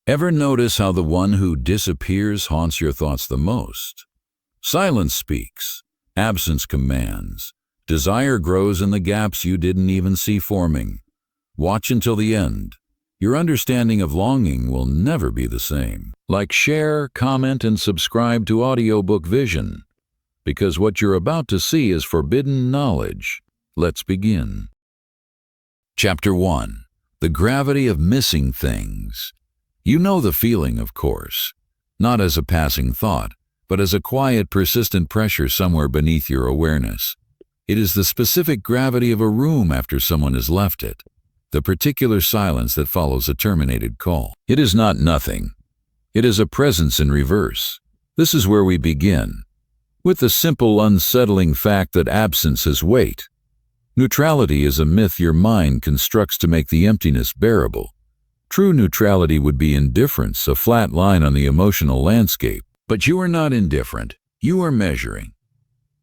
Ever notice how the one who disappears haunts your thoughts the most? Silence speaks, absence commands, desire grows in the gaps you didn't even see forming. Watch until the end. Your understanding of longing will never be the same. Like, share, comment, and subscribe to Audiobook Vision, because what you're about to see is forbidden knowledge. Let's begin. Chapter 1. The Gravity of Missing Things. You know the feeling, of course, not as a passing thought, but as a quiet, persistent pressure somewhere beneath your awareness. It is the specific gravity of a room after someone has left it, the particular silence that follows a terminated call. It is not nothing. It is a presence in reverse. This is where we begin, with the simple, unsettling fact that absence has weight. Neutrality is a myth your mind constructs to make the emptiness bearable. True neutrality would be indifference, a flat line on the emotional landscape. But you are not indifferent. You are measuring.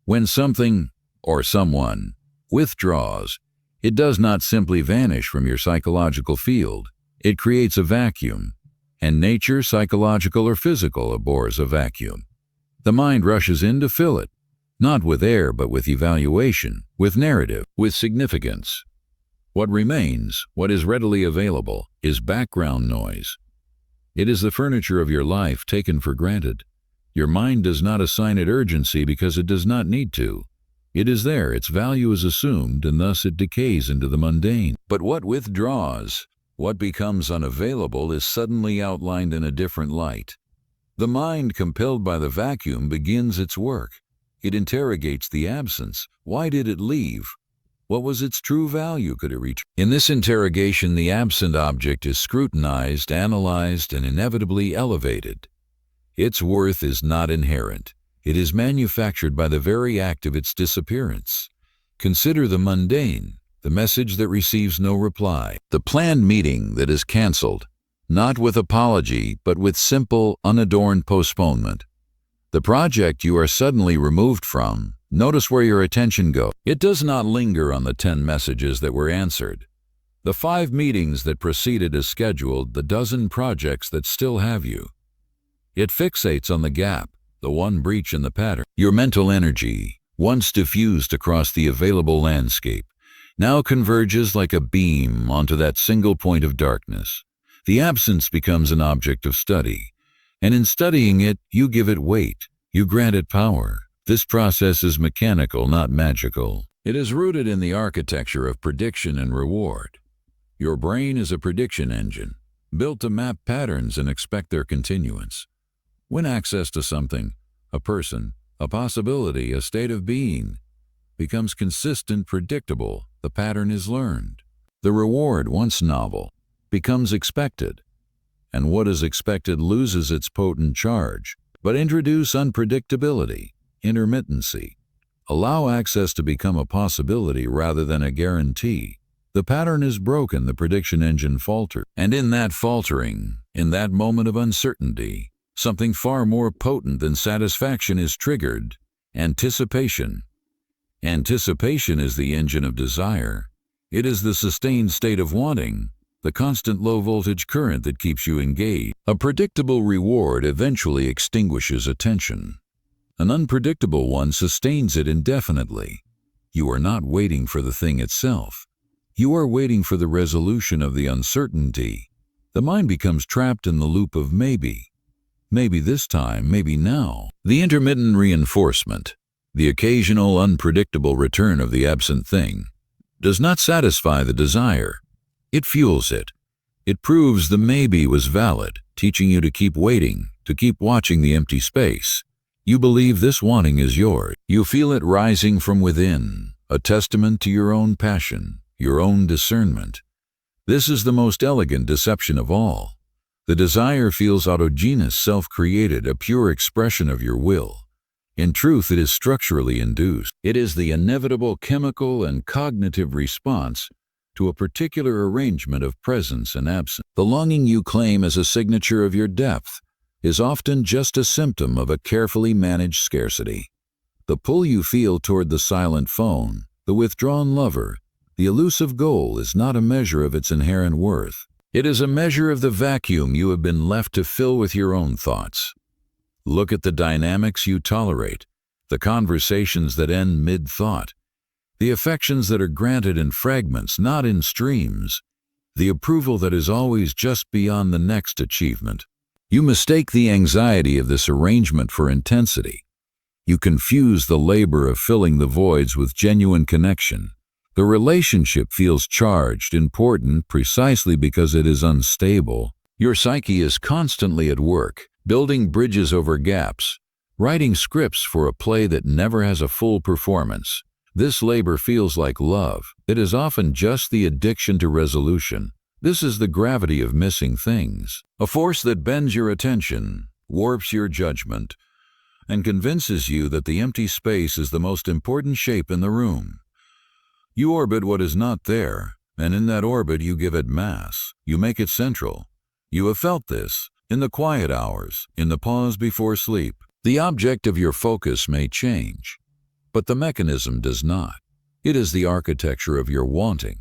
When something or someone withdraws, it does not simply vanish from your psychological field. It creates a vacuum. And nature, psychological or physical, abhors a vacuum. The mind rushes in to fill it, not with air but with evaluation, with narrative, with significance. What remains, what is readily available, is background noise. It is the furniture of your life taken for granted. Your mind does not assign it urgency because it does not need to. It is there, its value is assumed, and thus it decays into the mundane. But what withdraws, what becomes unavailable, is suddenly outlined in a different light. The mind, compelled by the vacuum, begins its work. It interrogates the absence. Why did it leave? What was its true value? Could it reach? In this interrogation, the absent object is scrutinized, analyzed, and inevitably elevated. Its worth is not inherent. It is manufactured by the very act of its disappearance. Consider the mundane, the message that receives no reply, the planned meeting that is canceled, not with apology, but with simple, unadorned postponement. The project you are suddenly removed from. Notice where your attention goes. It does not linger on the 10 messages that were answered, the 5 meetings that proceeded as scheduled, the dozen projects that still have you. It fixates on the gap, the one breach in the pattern. Your mental energy, once diffused across the available landscape, now converges like a beam onto that single point of darkness. The absence becomes an object of study, and in studying it, you give it weight, you grant it power. This process is mechanical, not magical. It is rooted in the architecture of prediction and reward. Your brain is a prediction engine, built to map patterns and expect their continuance. When access to something, a person, a possibility, a state of being, becomes consistent, predictable, the pattern is learned. The reward, once novel, becomes expected, and what is expected loses its potent charge. But introduce unpredictability, intermittency. Allow access to become a possibility rather than a guarantee. The pattern is broken, the prediction engine falters. And in that faltering, in that moment of uncertainty, something far more potent than satisfaction is triggered: anticipation. Anticipation is the engine of desire. It is the sustained state of wanting, the constant low-voltage current that keeps you engaged. A predictable reward eventually extinguishes attention. An unpredictable one sustains it indefinitely. You are not waiting for the thing itself. You are waiting for the resolution of the uncertainty. The mind becomes trapped in the loop of maybe. Maybe this time, maybe now. The intermittent reinforcement, the occasional unpredictable return of the absent thing, does not satisfy the desire. It fuels it. It proves the maybe was valid, teaching you to keep waiting, to keep watching the empty space. You believe this wanting is yours. You feel it rising from within, a testament to your own passion, your own discernment. This is the most elegant deception of all. The desire feels autogenous, self-created, a pure expression of your will. In truth, it is structurally induced. It is the inevitable chemical and cognitive response to a particular arrangement of presence and absence. The longing you claim as a signature of your depth is often just a symptom of a carefully managed scarcity. The pull you feel toward the silent phone, the withdrawn lover, the elusive goal is not a measure of its inherent worth. It is a measure of the vacuum you have been left to fill with your own thoughts. Look at the dynamics you tolerate, the conversations that end mid-thought, the affections that are granted in fragments, not in streams, the approval that is always just beyond the next achievement. You mistake the anxiety of this arrangement for intensity. You confuse the labor of filling the voids with genuine connection. The relationship feels charged, important, precisely because it is unstable. Your psyche is constantly at work, building bridges over gaps, writing scripts for a play that never has a full performance. This labor feels like love. It is often just the addiction to resolution. This is the gravity of missing things, a force that bends your attention, warps your judgment, and convinces you that the empty space is the most important shape in the room. You orbit what is not there, and in that orbit you give it mass. You make it central. You have felt this in the quiet hours, in the pause before sleep. The object of your focus may change, but the mechanism does not. It is the architecture of your wanting,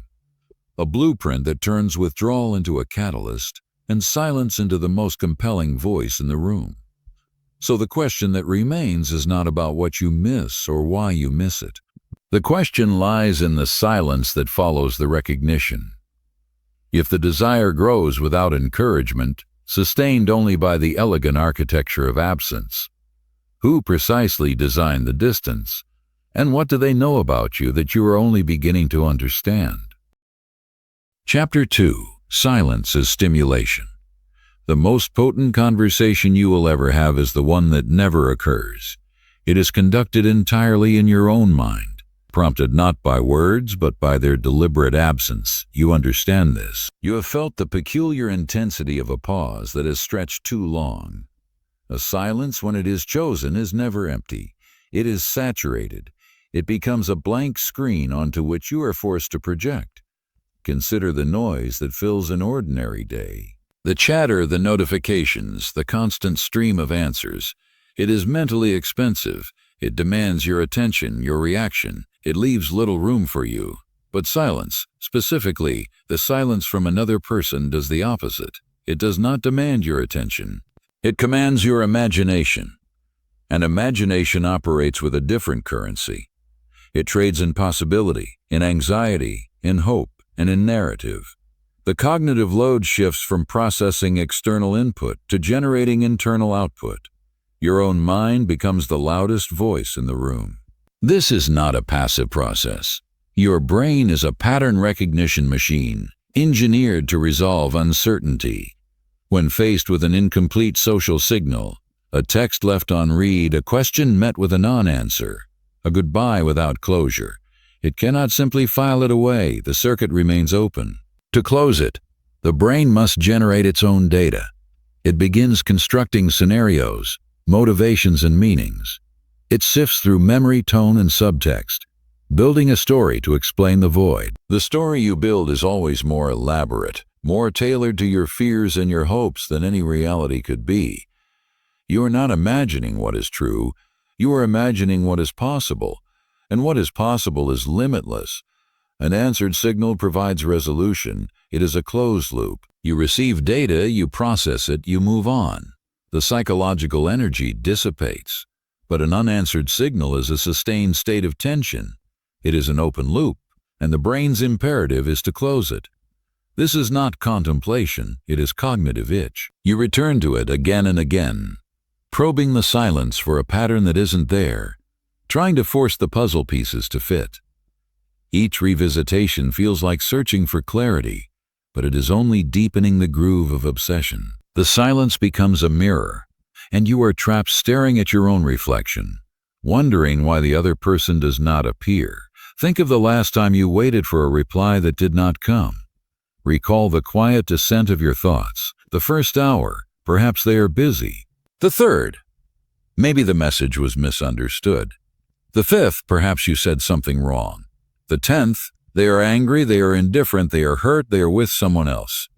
a blueprint that turns withdrawal into a catalyst and silence into the most compelling voice in the room. So the question that remains is not about what you miss or why you miss it. The question lies in the silence that follows the recognition. If the desire grows without encouragement, sustained only by the elegant architecture of absence, who precisely designed the distance? And what do they know about you that you are only beginning to understand? Chapter 2. Silence as Stimulation. The most potent conversation you will ever have is the one that never occurs. It is conducted entirely in your own mind, prompted not by words but by their deliberate absence. You understand this. You have felt the peculiar intensity of a pause that has stretched too long. A silence, when it is chosen, is never empty. It is saturated. It becomes a blank screen onto which you are forced to project. Consider the noise that fills an ordinary day. The chatter, the notifications, the constant stream of answers. It is mentally expensive. It demands your attention, your reaction. It leaves little room for you. But silence, specifically, the silence from another person, does the opposite. It does not demand your attention. It commands your imagination. And imagination operates with a different currency. It trades in possibility, in anxiety, in hope, and in narrative. The cognitive load shifts from processing external input to generating internal output. Your own mind becomes the loudest voice in the room. This is not a passive process. Your brain is a pattern recognition machine, engineered to resolve uncertainty. When faced with an incomplete social signal, a text left unread, a question met with a non-answer, a goodbye without closure, it cannot simply file it away. The circuit remains open. To close it, the brain must generate its own data. It begins constructing scenarios, motivations, and meanings. It sifts through memory, tone, and subtext, building a story to explain the void. The story you build is always more elaborate, more tailored to your fears and your hopes than any reality could be. You are not imagining what is true. You are imagining what is possible, and what is possible is limitless. An answered signal provides resolution. It is a closed loop. You receive data, you process it, you move on. The psychological energy dissipates. But an unanswered signal is a sustained state of tension. It is an open loop, and the brain's imperative is to close it. This is not contemplation, it is cognitive itch. You return to it again and again, probing the silence for a pattern that isn't there, trying to force the puzzle pieces to fit. Each revisitation feels like searching for clarity, but it is only deepening the groove of obsession. The silence becomes a mirror, and you are trapped staring at your own reflection, wondering why the other person does not appear. Think of the last time you waited for a reply that did not come. Recall the quiet descent of your thoughts. The first hour, perhaps they are busy. The third, maybe the message was misunderstood. The fifth, perhaps you said something wrong. The 10th, they are angry, they are indifferent, they are hurt, they are with someone else.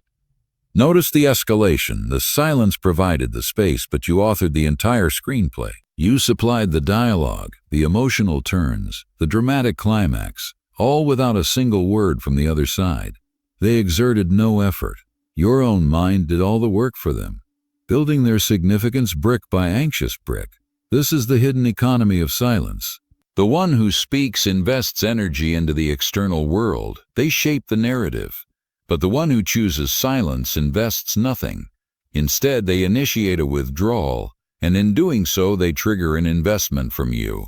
Notice the escalation. The silence provided the space, but you authored the entire screenplay. You supplied the dialogue, the emotional turns, the dramatic climax, all without a single word from the other side. They exerted no effort. Your own mind did all the work for them, building their significance brick by anxious brick. This is the hidden economy of silence. The one who speaks invests energy into the external world. They shape the narrative. But the one who chooses silence invests nothing. Instead, they initiate a withdrawal, and in doing so, they trigger an investment from you.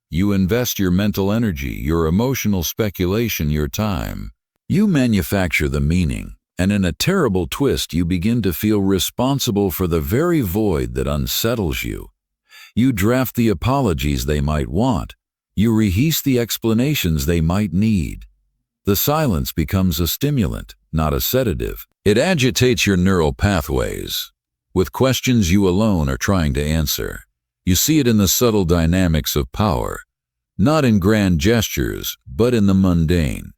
You invest your mental energy, your emotional speculation, your time. You manufacture the meaning, and in a terrible twist, you begin to feel responsible for the very void that unsettles you. You draft the apologies they might want. You rehearse the explanations they might need. The silence becomes a stimulant, not a sedative. It agitates your neural pathways with questions you alone are trying to answer. You see it in the subtle dynamics of power, not in grand gestures, but in the mundane.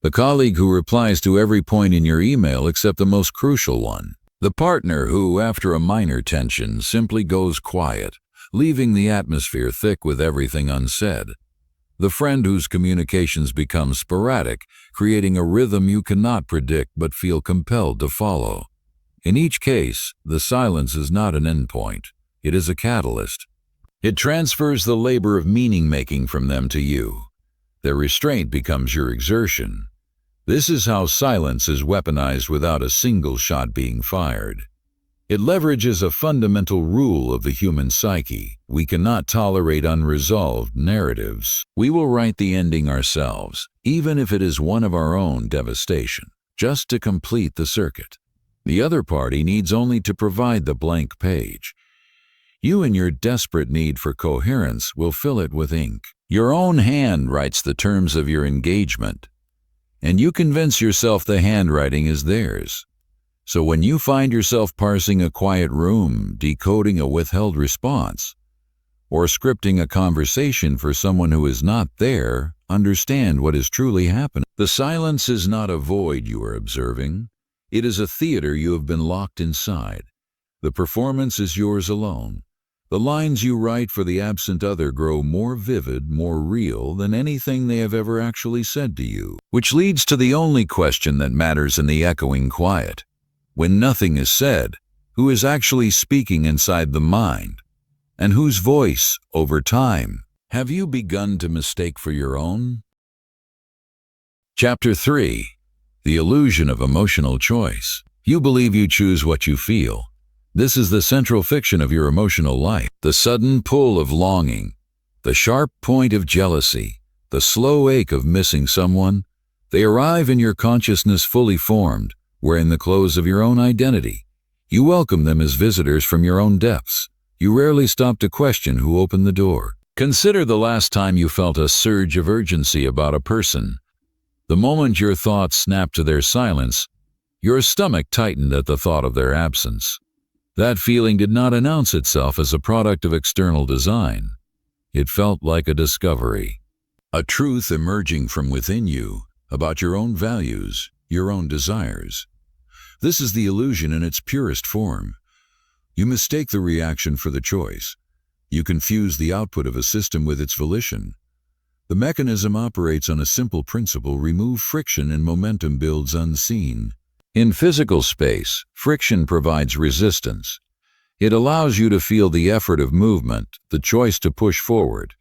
The colleague who replies to every point in your email except the most crucial one. The partner who, after a minor tension, simply goes quiet, leaving the atmosphere thick with everything unsaid. The friend whose communications become sporadic, creating a rhythm you cannot predict but feel compelled to follow. In each case, the silence is not an endpoint. It is a catalyst. It transfers the labor of meaning-making from them to you. Their restraint becomes your exertion. This is how silence is weaponized without a single shot being fired. It leverages a fundamental rule of the human psyche. We cannot tolerate unresolved narratives. We will write the ending ourselves, even if it is one of our own devastation, just to complete the circuit. The other party needs only to provide the blank page. You, in your desperate need for coherence, will fill it with ink. Your own hand writes the terms of your engagement, and you convince yourself the handwriting is theirs. So when you find yourself parsing a quiet room, decoding a withheld response, or scripting a conversation for someone who is not there, understand what is truly happening. The silence is not a void you are observing. It is a theater you have been locked inside. The performance is yours alone. The lines you write for the absent other grow more vivid, more real than anything they have ever actually said to you. Which leads to the only question that matters in the echoing quiet. When nothing is said, who is actually speaking inside the mind? And whose voice, over time, have you begun to mistake for your own? Chapter 3. The Illusion of Emotional Choice. You believe you choose what you feel. This is the central fiction of your emotional life. The sudden pull of longing, the sharp point of jealousy, the slow ache of missing someone, they arrive in your consciousness fully formed, wearing the clothes of your own identity. You welcome them as visitors from your own depths. You rarely stop to question who opened the door. Consider the last time you felt a surge of urgency about a person. The moment your thoughts snapped to their silence, your stomach tightened at the thought of their absence. That feeling did not announce itself as a product of external design. It felt like a discovery, a truth emerging from within you about your own values, your own desires. This is the illusion in its purest form. You mistake the reaction for the choice. You confuse the output of a system with its volition. The mechanism operates on a simple principle: remove friction and momentum builds unseen. In physical space, friction provides resistance. It allows you to feel the effort of movement, the choice to push forward.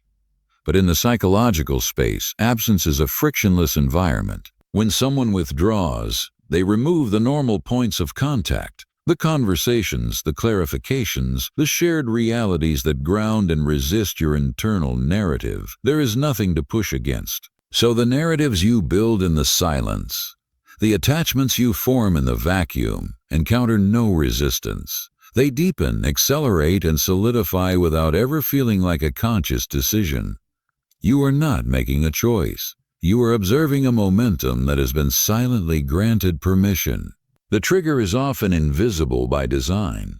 But in the psychological space, absence is a frictionless environment. When someone withdraws, they remove the normal points of contact, the conversations, the clarifications, the shared realities that ground and resist your internal narrative. There is nothing to push against. So the narratives you build in the silence, the attachments you form in the vacuum, encounter no resistance. They deepen, accelerate, and solidify without ever feeling like a conscious decision. You are not making a choice. You are observing a momentum that has been silently granted permission. The trigger is often invisible by design.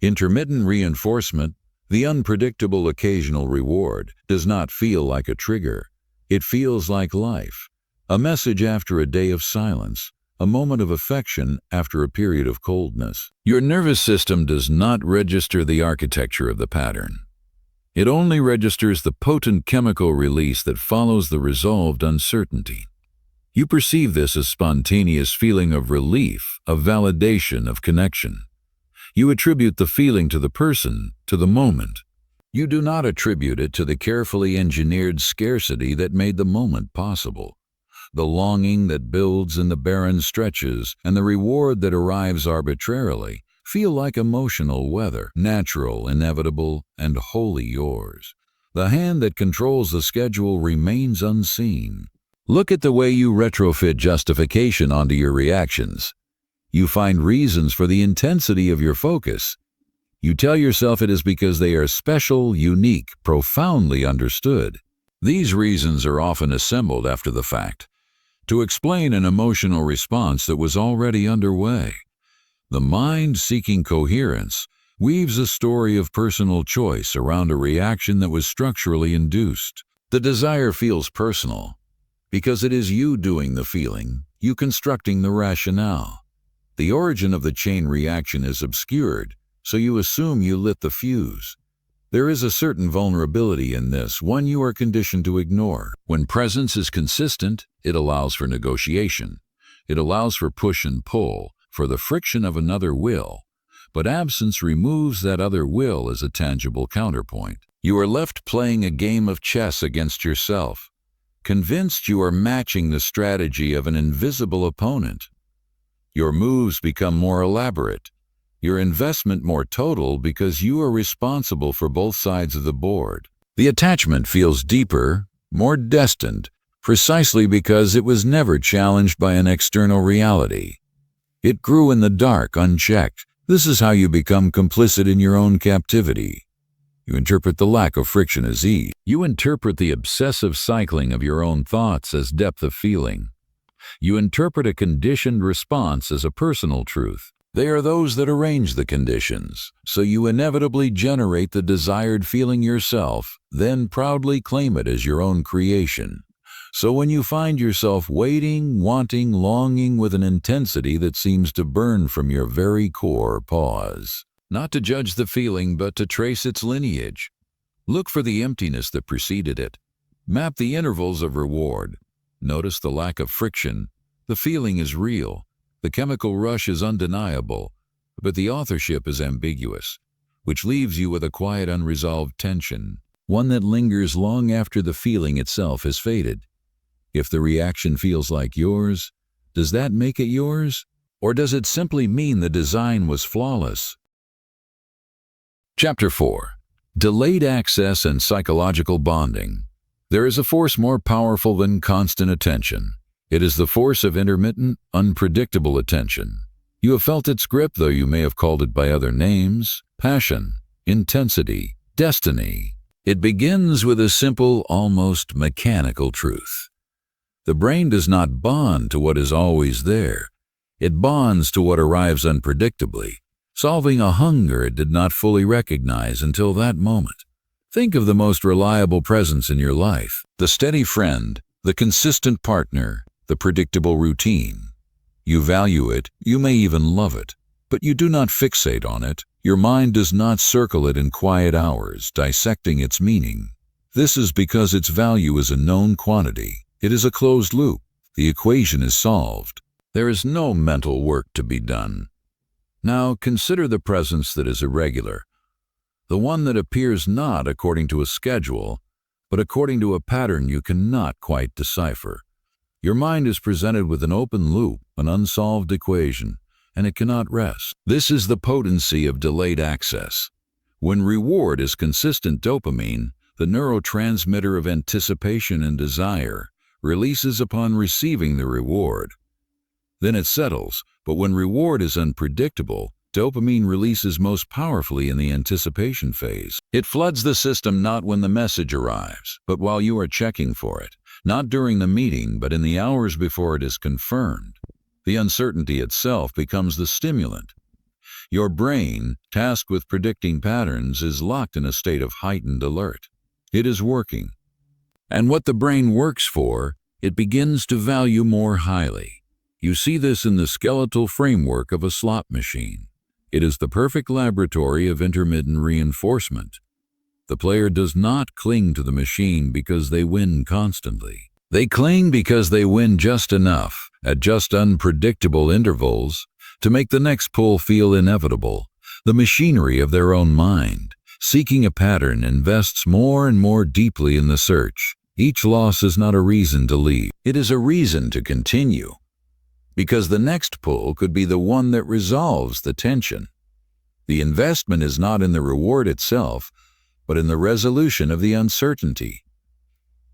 Intermittent reinforcement, the unpredictable occasional reward, does not feel like a trigger. It feels like life. A message after a day of silence, a moment of affection after a period of coldness. Your nervous system does not register the architecture of the pattern. It only registers the potent chemical release that follows the resolved uncertainty. You perceive this as spontaneous feeling of relief, of validation, of connection. You attribute the feeling to the person, to the moment. You do not attribute it to the carefully engineered scarcity that made the moment possible. The longing that builds in the barren stretches and the reward that arrives arbitrarily feel like emotional weather, natural, inevitable, and wholly yours. The hand that controls the schedule remains unseen. Look at the way you retrofit justification onto your reactions. You find reasons for the intensity of your focus. You tell yourself it is because they are special, unique, profoundly understood. These reasons are often assembled after the fact to explain an emotional response that was already underway. The mind, seeking coherence, weaves a story of personal choice around a reaction that was structurally induced. The desire feels personal because it is you doing the feeling, you constructing the rationale. The origin of the chain reaction is obscured, so you assume you lit the fuse. There is a certain vulnerability in this, one you are conditioned to ignore. When presence is consistent, it allows for negotiation. It allows for push and pull, for the friction of another will. But absence removes that other will as a tangible counterpoint. You are left playing a game of chess against yourself, convinced you are matching the strategy of an invisible opponent. Your moves become more elaborate, your investment more total because you are responsible for both sides of the board. The attachment feels deeper, more destined, precisely because it was never challenged by an external reality. It grew in the dark, unchecked. This is how you become complicit in your own captivity. You interpret the lack of friction as ease. You interpret the obsessive cycling of your own thoughts as depth of feeling. You interpret a conditioned response as a personal truth. They are those that arrange the conditions, so you inevitably generate the desired feeling yourself, then proudly claim it as your own creation. So when you find yourself waiting, wanting, longing with an intensity that seems to burn from your very core, pause. Not to judge the feeling, but to trace its lineage. Look for the emptiness that preceded it. Map the intervals of reward. Notice the lack of friction. The feeling is real. The chemical rush is undeniable, but the authorship is ambiguous, which leaves you with a quiet, unresolved tension, one that lingers long after the feeling itself has faded. If the reaction feels like yours, does that make it yours? Or does it simply mean the design was flawless? Chapter 4. Delayed Access and Psychological Bonding. There is a force more powerful than constant attention. It is the force of intermittent, unpredictable attention. You have felt its grip, though you may have called it by other names: passion, intensity, destiny. It begins with a simple, almost mechanical truth. The brain does not bond to what is always there. It bonds to what arrives unpredictably, solving a hunger it did not fully recognize until that moment. Think of the most reliable presence in your life: the steady friend, the consistent partner, the predictable routine. You value it, you may even love it, but you do not fixate on it. Your mind does not circle it in quiet hours, dissecting its meaning. This is because its value is a known quantity. It is a closed loop. The equation is solved. There is no mental work to be done. Now consider the presence that is irregular, the one that appears not according to a schedule, but according to a pattern you cannot quite decipher. Your mind is presented with an open loop, an unsolved equation, and it cannot rest. This is the potency of delayed access. When reward is consistent dopamine, the neurotransmitter of anticipation and desire, releases upon receiving the reward. Then it settles, but when reward is unpredictable, dopamine releases most powerfully in the anticipation phase. It floods the system not when the message arrives, but while you are checking for it. Not during the meeting, but in the hours before it is confirmed. The uncertainty itself becomes the stimulant. Your brain, tasked with predicting patterns, is locked in a state of heightened alert. It is working. And what the brain works for, it begins to value more highly. You see this in the skeletal framework of a slot machine. It is the perfect laboratory of intermittent reinforcement. The player does not cling to the machine because they win constantly. They cling because they win just enough, at just unpredictable intervals, to make the next pull feel inevitable. The machinery of their own mind, seeking a pattern, invests more and more deeply in the search. Each loss is not a reason to leave. It is a reason to continue, because the next pull could be the one that resolves the tension. The investment is not in the reward itself, but in the resolution of the uncertainty.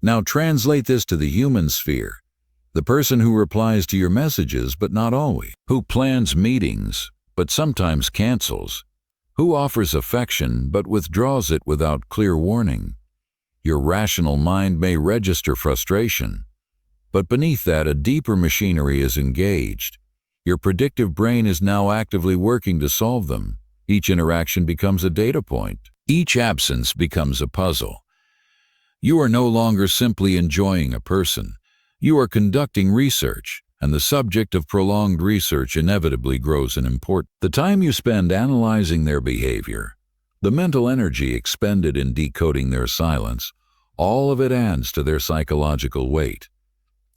Now translate this to the human sphere. The person who replies to your messages but not always, who plans meetings but sometimes cancels, who offers affection but withdraws it without clear warning. Your rational mind may register frustration, but beneath that a deeper machinery is engaged. Your predictive brain is now actively working to solve them. Each interaction becomes a data point. Each absence becomes a puzzle. You are no longer simply enjoying a person. You are conducting research, and the subject of prolonged research inevitably grows in importance. The time you spend analyzing their behavior, the mental energy expended in decoding their silence, all of it adds to their psychological weight.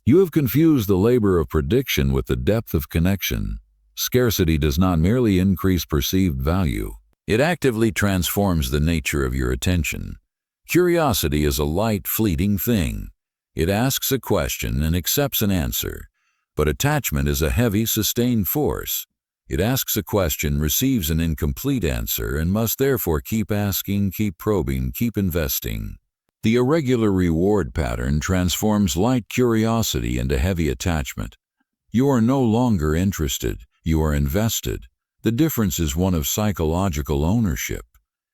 You have confused the labor of prediction with the depth of connection. Scarcity does not merely increase perceived value. It actively transforms the nature of your attention. Curiosity is a light, fleeting thing. It asks a question and accepts an answer. But attachment is a heavy, sustained force. It asks a question, receives an incomplete answer, and must therefore keep asking, keep probing, keep investing. The irregular reward pattern transforms light curiosity into heavy attachment. You are no longer interested, you are invested. The difference is one of psychological ownership.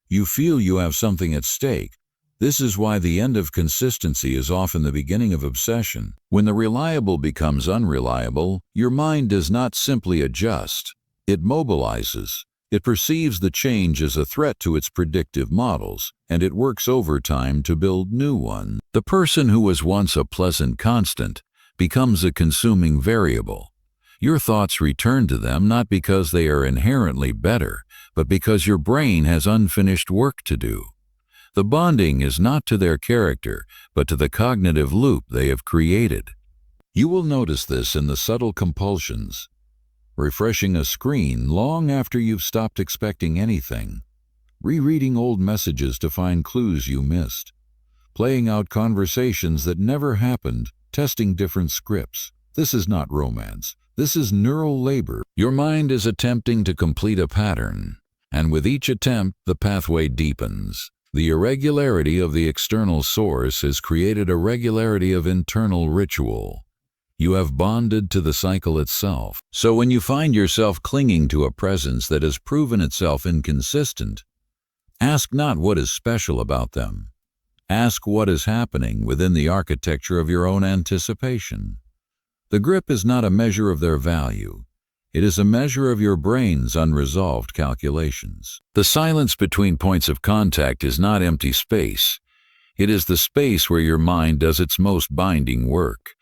You feel you have something at stake. This is why the end of consistency is often the beginning of obsession. When the reliable becomes unreliable, your mind does not simply adjust. It mobilizes. It perceives the change as a threat to its predictive models, and it works overtime to build new ones. The person who was once a pleasant constant becomes a consuming variable. Your thoughts return to them not because they are inherently better, but because your brain has unfinished work to do. The bonding is not to their character, but to the cognitive loop they have created. You will notice this in the subtle compulsions. Refreshing a screen long after you've stopped expecting anything. Rereading old messages to find clues you missed. Playing out conversations that never happened, testing different scripts. This is not romance. This is neural labor. Your mind is attempting to complete a pattern, and with each attempt, the pathway deepens. The irregularity of the external source has created a regularity of internal ritual. You have bonded to the cycle itself. So when you find yourself clinging to a presence that has proven itself inconsistent, ask not what is special about them. Ask what is happening within the architecture of your own anticipation. The grip is not a measure of their value. It is a measure of your brain's unresolved calculations. The silence between points of contact is not empty space. It is the space where your mind does its most binding work.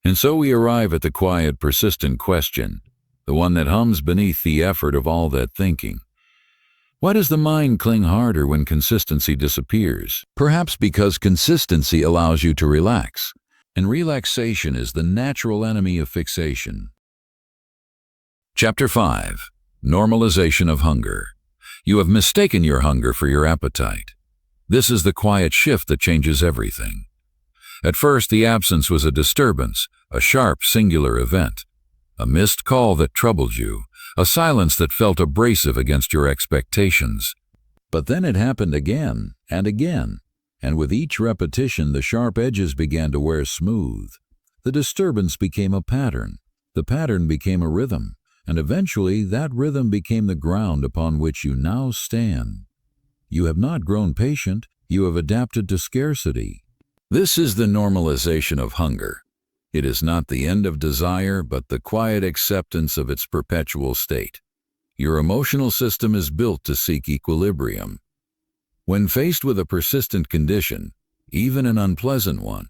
And so we arrive at the quiet, persistent question, the one that hums beneath the effort of all that thinking. Why does the mind cling harder when consistency disappears? Perhaps because consistency allows you to relax, and relaxation is the natural enemy of fixation. Chapter 5. Normalization of Hunger. You have mistaken your hunger for your appetite. This is the quiet shift that changes everything. At first, the absence was a disturbance, a sharp, singular event, a missed call that troubled you, a silence that felt abrasive against your expectations. But then it happened again, and with each repetition the sharp edges began to wear smooth. The disturbance became a pattern, the pattern became a rhythm, and eventually that rhythm became the ground upon which you now stand. You have not grown patient, you have adapted to scarcity. This is the normalization of hunger. It is not the end of desire, but the quiet acceptance of its perpetual state. Your emotional system is built to seek equilibrium. When faced with a persistent condition, even an unpleasant one,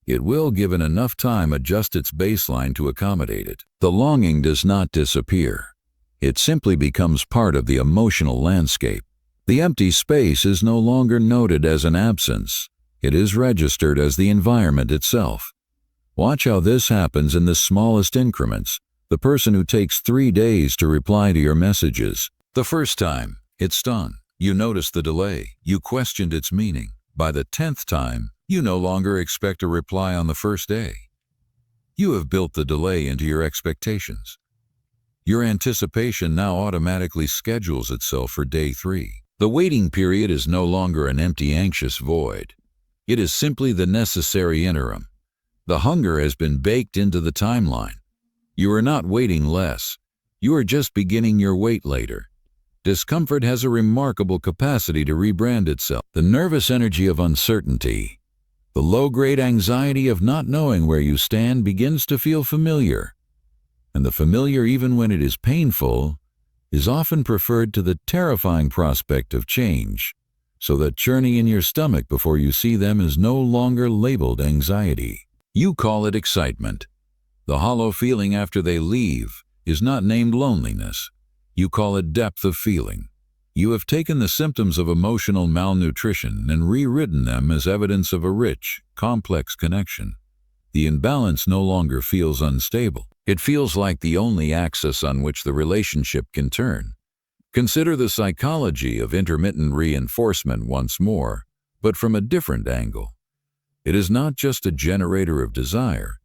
it will, given enough time, adjust its baseline to accommodate it. The longing does not disappear. It simply becomes part of the emotional landscape. The empty space is no longer noted as an absence. It is registered as the environment itself. Watch how this happens in the smallest increments. The person who takes 3 days to reply to your messages. The first time, it stung. You noticed the delay. You questioned its meaning. By the 10th time, you no longer expect a reply on the first day. You have built the delay into your expectations. Your anticipation now automatically schedules itself for day 3. The waiting period is no longer an empty, anxious void. It is simply the necessary interim. The hunger has been baked into the timeline. You are not waiting less. You are just beginning your wait later. Discomfort has a remarkable capacity to rebrand itself. The nervous energy of uncertainty, the low-grade anxiety of not knowing where you stand begins to feel familiar. And the familiar, even when it is painful, is often preferred to the terrifying prospect of change, so that churning in your stomach before you see them is no longer labeled anxiety. You call it excitement. The hollow feeling after they leave is not named loneliness. You call it depth of feeling. You have taken the symptoms of emotional malnutrition and rewritten them as evidence of a rich, complex connection. The imbalance no longer feels unstable. It feels like the only axis on which the relationship can turn. Consider the psychology of intermittent reinforcement once more, but from a different angle. It is not just a generator of desire.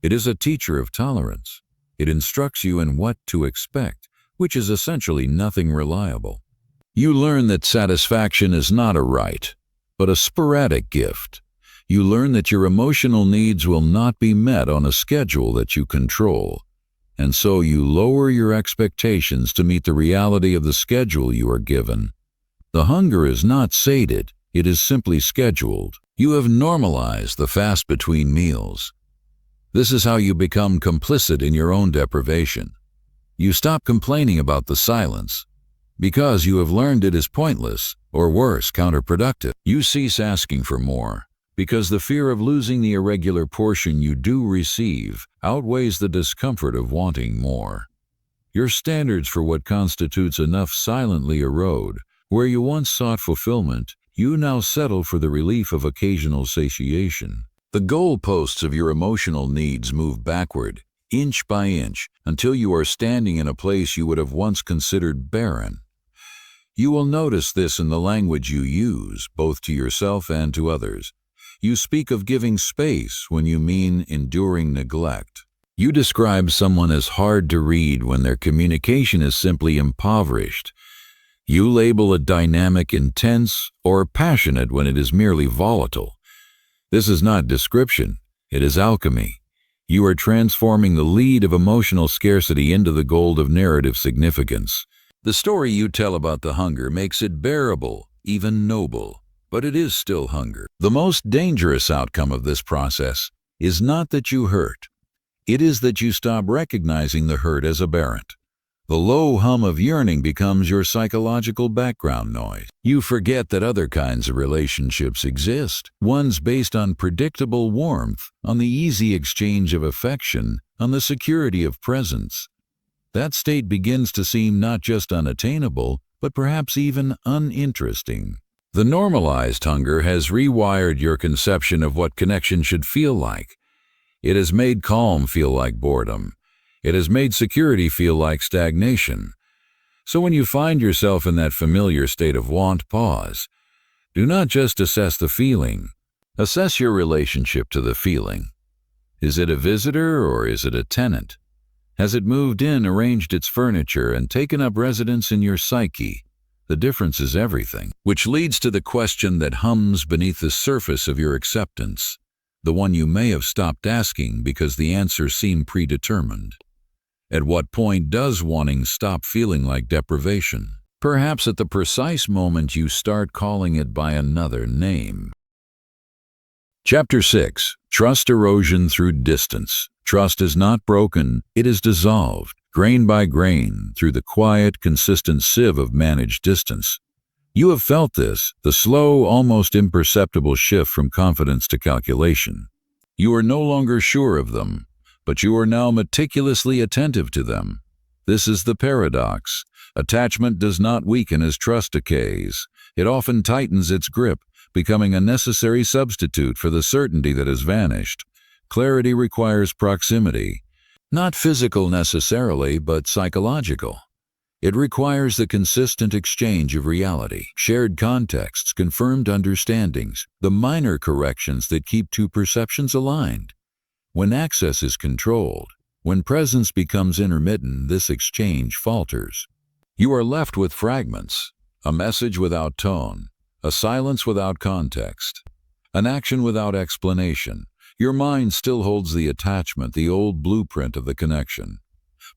It is a teacher of tolerance. It instructs you in what to expect, which is essentially nothing reliable. You learn that satisfaction is not a right, but a sporadic gift. You learn that your emotional needs will not be met on a schedule that you control, and so you lower your expectations to meet the reality of the schedule you are given. The hunger is not sated, it is simply scheduled. You have normalized the fast between meals. This is how you become complicit in your own deprivation. You stop complaining about the silence, because you have learned it is pointless, or worse, counterproductive. You cease asking for more, because the fear of losing the irregular portion you do receive outweighs the discomfort of wanting more. Your standards for what constitutes enough silently erode. Where you once sought fulfillment, you now settle for the relief of occasional satiation. The goalposts of your emotional needs move backward, inch by inch, until you are standing in a place you would have once considered barren. You will notice this in the language you use, both to yourself and to others. You speak of giving space when you mean enduring neglect. You describe someone as hard to read when their communication is simply impoverished. You label a dynamic intense or passionate when it is merely volatile. This is not description, it is alchemy. You are transforming the lead of emotional scarcity into the gold of narrative significance. The story you tell about the hunger makes it bearable, even noble, but it is still hunger. The most dangerous outcome of this process is not that you hurt. It is that you stop recognizing the hurt as aberrant. The low hum of yearning becomes your psychological background noise. You forget that other kinds of relationships exist, ones based on predictable warmth, on the easy exchange of affection, on the security of presence. That state begins to seem not just unattainable, but perhaps even uninteresting. The normalized hunger has rewired your conception of what connection should feel like. It has made calm feel like boredom. It has made security feel like stagnation. So when you find yourself in that familiar state of want, pause. Do not just assess the feeling. Assess your relationship to the feeling. Is it a visitor or is it a tenant? Has it moved in, arranged its furniture, and taken up residence in your psyche? The difference is everything. Which leads to the question that hums beneath the surface of your acceptance, the one you may have stopped asking because the answer seemed predetermined. At what point does wanting stop feeling like deprivation? Perhaps at the precise moment you start calling it by another name. Chapter 6. Trust Erosion Through Distance. Trust is not broken, it is dissolved, grain by grain, through the quiet, consistent sieve of managed distance. You have felt this, the slow, almost imperceptible shift from confidence to calculation. You are no longer sure of them, but you are now meticulously attentive to them. This is the paradox. Attachment does not weaken as trust decays. It often tightens its grip, becoming a necessary substitute for the certainty that has vanished. Clarity requires proximity, not physical necessarily, but psychological. It requires the consistent exchange of reality, shared contexts, confirmed understandings, the minor corrections that keep two perceptions aligned. When access is controlled, when presence becomes intermittent, this exchange falters. You are left with fragments, a message without tone, a silence without context, an action without explanation. Your mind still holds the attachment, the old blueprint of the connection.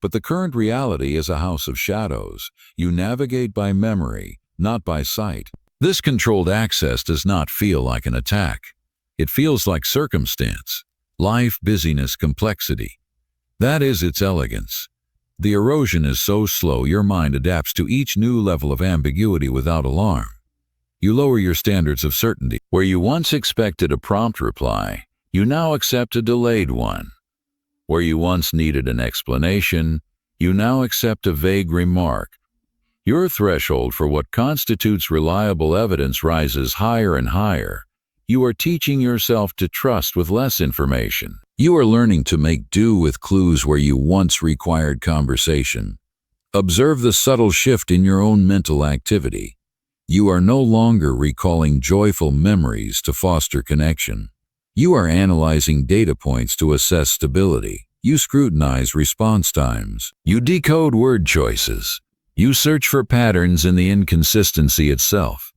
But the current reality is a house of shadows. You navigate by memory, not by sight. This controlled access does not feel like an attack. It feels like circumstance, life, busyness, complexity. That is its elegance. The erosion is so slow your mind adapts to each new level of ambiguity without alarm. You lower your standards of certainty. Where you once expected a prompt reply, you now accept a delayed one. Where you once needed an explanation, you now accept a vague remark. Your threshold for what constitutes reliable evidence rises higher and higher. You are teaching yourself to trust with less information. You are learning to make do with clues where you once required conversation. Observe the subtle shift in your own mental activity. You are no longer recalling joyful memories to foster connection. You are analyzing data points to assess stability. You scrutinize response times. You decode word choices. You search for patterns in the inconsistency itself.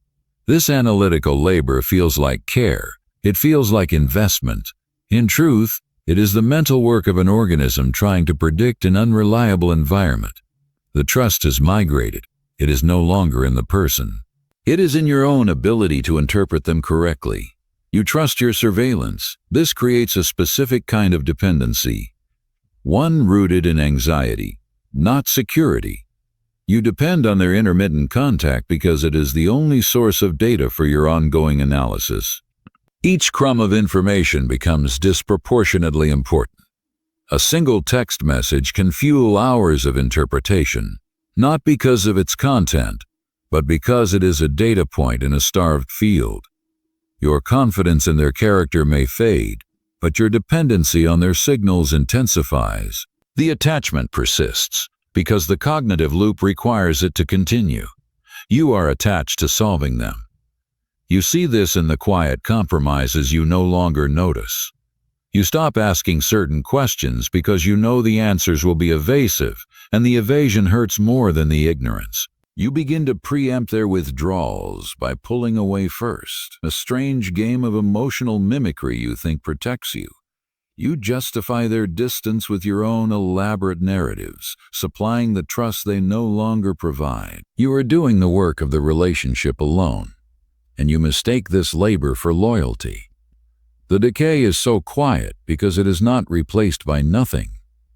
This analytical labor feels like care. It feels like investment. In truth, it is the mental work of an organism trying to predict an unreliable environment. The trust has migrated. It is no longer in the person. It is in your own ability to interpret them correctly. You trust your surveillance. This creates a specific kind of dependency, one rooted in anxiety, not security. You depend on their intermittent contact because it is the only source of data for your ongoing analysis. Each crumb of information becomes disproportionately important. A single text message can fuel hours of interpretation, not because of its content, but because it is a data point in a starved field. Your confidence in their character may fade, but your dependency on their signals intensifies. The attachment persists because the cognitive loop requires it to continue. You are attached to solving them. You see this in the quiet compromises you no longer notice. You stop asking certain questions because you know the answers will be evasive, and the evasion hurts more than the ignorance. You begin to preempt their withdrawals by pulling away first, a strange game of emotional mimicry you think protects you. You justify their distance with your own elaborate narratives, supplying the trust they no longer provide. You are doing the work of the relationship alone, and you mistake this labor for loyalty. The decay is so quiet because it is not replaced by nothing.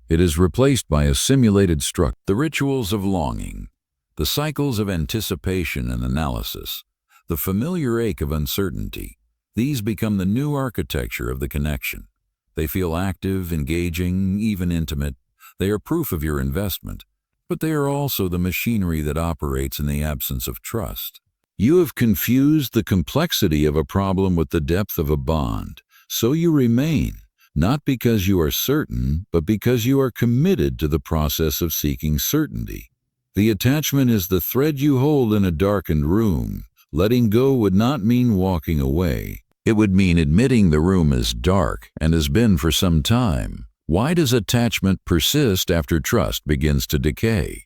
It is replaced by a simulated structure. The rituals of longing, the cycles of anticipation and analysis, the familiar ache of uncertainty, these become the new architecture of the connection. They feel active, engaging, even intimate. They are proof of your investment, but they are also the machinery that operates in the absence of trust. You have confused the complexity of a problem with the depth of a bond, so you remain, not because you are certain, but because you are committed to the process of seeking certainty. The attachment is the thread you hold in a darkened room. Letting go would not mean walking away. It would mean admitting the room is dark and has been for some time. Why does attachment persist after trust begins to decay?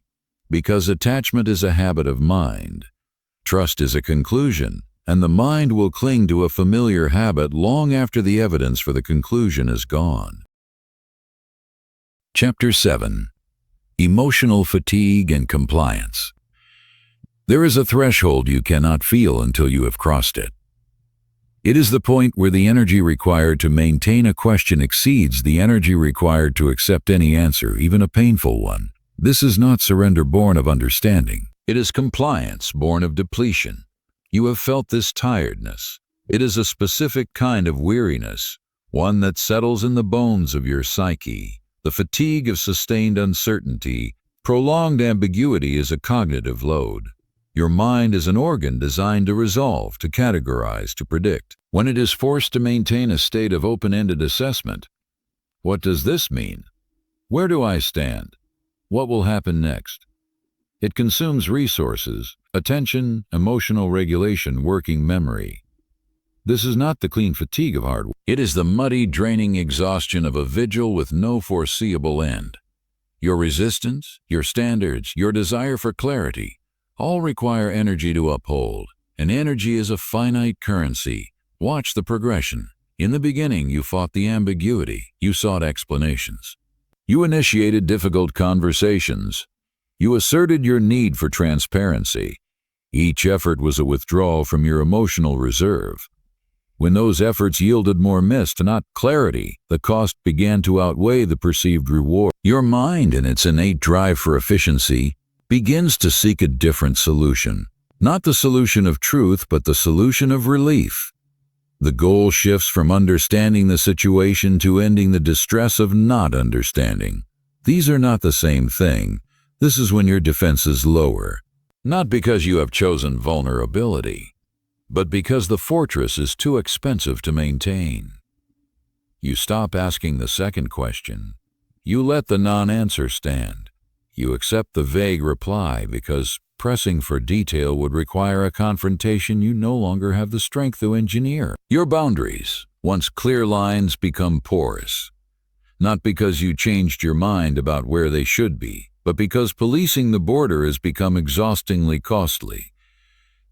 Because attachment is a habit of mind. Trust is a conclusion, and the mind will cling to a familiar habit long after the evidence for the conclusion is gone. Chapter 7. Emotional fatigue and compliance. There is a threshold you cannot feel until you have crossed it. It is the point where the energy required to maintain a question exceeds the energy required to accept any answer, even a painful one. This is not surrender born of understanding. It is compliance born of depletion. You have felt this tiredness. It is a specific kind of weariness, one that settles in the bones of your psyche. The fatigue of sustained uncertainty, prolonged ambiguity is a cognitive load. Your mind is an organ designed to resolve, to categorize, to predict. When it is forced to maintain a state of open-ended assessment, what does this mean? Where do I stand? What will happen next? It consumes resources, attention, emotional regulation, working memory. This is not the clean fatigue of hard work. It is the muddy, draining exhaustion of a vigil with no foreseeable end. Your resistance, your standards, your desire for clarity, all require energy to uphold, and energy is a finite currency. Watch the progression. In the beginning, you fought the ambiguity. You sought explanations. You initiated difficult conversations. You asserted your need for transparency. Each effort was a withdrawal from your emotional reserve. When those efforts yielded more mist, not clarity, the cost began to outweigh the perceived reward. Your mind, in its innate drive for efficiency, begins to seek a different solution. Not the solution of truth, but the solution of relief. The goal shifts from understanding the situation to ending the distress of not understanding. These are not the same thing. This is when your defenses lower. Not because you have chosen vulnerability, but because the fortress is too expensive to maintain. You stop asking the second question. You let the non-answer stand. You accept the vague reply because pressing for detail would require a confrontation you no longer have the strength to engineer. Your boundaries, once clear lines, become porous. Not because you changed your mind about where they should be, but because policing the border has become exhaustingly costly.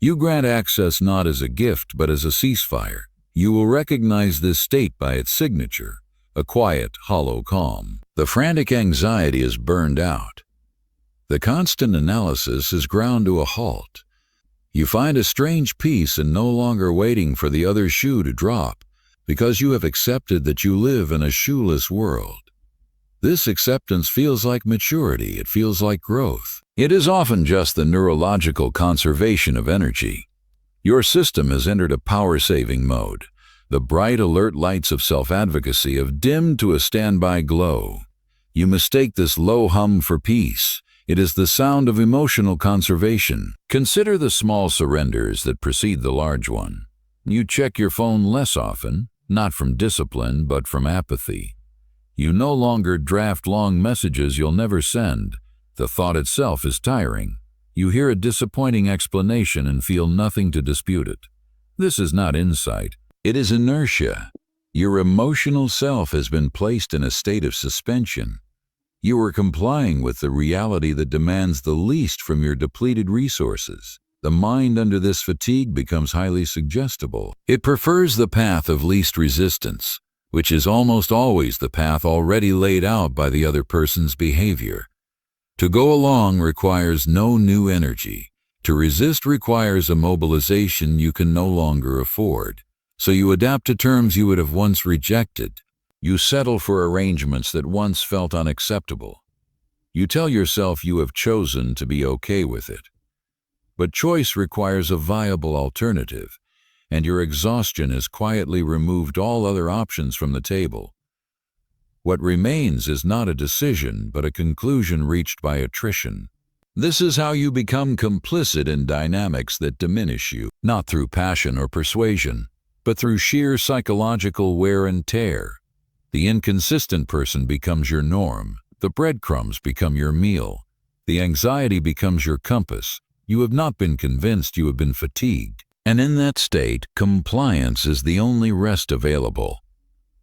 You grant access not as a gift, but as a ceasefire. You will recognize this state by its signature, a quiet, hollow calm. The frantic anxiety is burned out. The constant analysis is ground to a halt. You find a strange peace in no longer waiting for the other shoe to drop, because you have accepted that you live in a shoeless world. This acceptance feels like maturity. It feels like growth. It is often just the neurological conservation of energy. Your system has entered a power-saving mode. The bright, alert lights of self-advocacy have dimmed to a standby glow. You mistake this low hum for peace. It is the sound of emotional conservation. Consider the small surrenders that precede the large one. You check your phone less often, not from discipline, but from apathy. You no longer draft long messages you'll never send. The thought itself is tiring. You hear a disappointing explanation and feel nothing to dispute it. This is not insight. It is inertia. Your emotional self has been placed in a state of suspension. You are complying with the reality that demands the least from your depleted resources. The mind under this fatigue becomes highly suggestible. It prefers the path of least resistance, which is almost always the path already laid out by the other person's behavior. To go along requires no new energy. To resist requires a mobilization you can no longer afford. So you adapt to terms you would have once rejected. You settle for arrangements that once felt unacceptable. You tell yourself you have chosen to be okay with it. But choice requires a viable alternative, and your exhaustion has quietly removed all other options from the table. What remains is not a decision, but a conclusion reached by attrition. This is how you become complicit in dynamics that diminish you, not through passion or persuasion, but through sheer psychological wear and tear. The inconsistent person becomes your norm. The breadcrumbs become your meal. The anxiety becomes your compass. You have not been convinced, you have been fatigued. And in that state, compliance is the only rest available.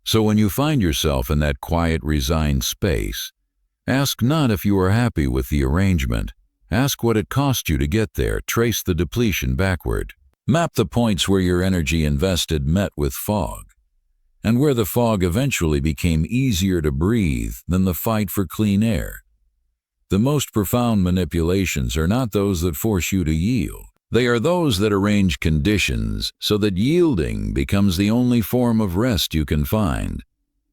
So when you find yourself in that quiet, resigned space, ask not if you are happy with the arrangement. Ask what it cost you to get there. Trace the depletion backward. Map the points where your energy invested met with fog, and where the fog eventually became easier to breathe than the fight for clean air. The most profound manipulations are not those that force you to yield. They are those that arrange conditions so that yielding becomes the only form of rest you can find.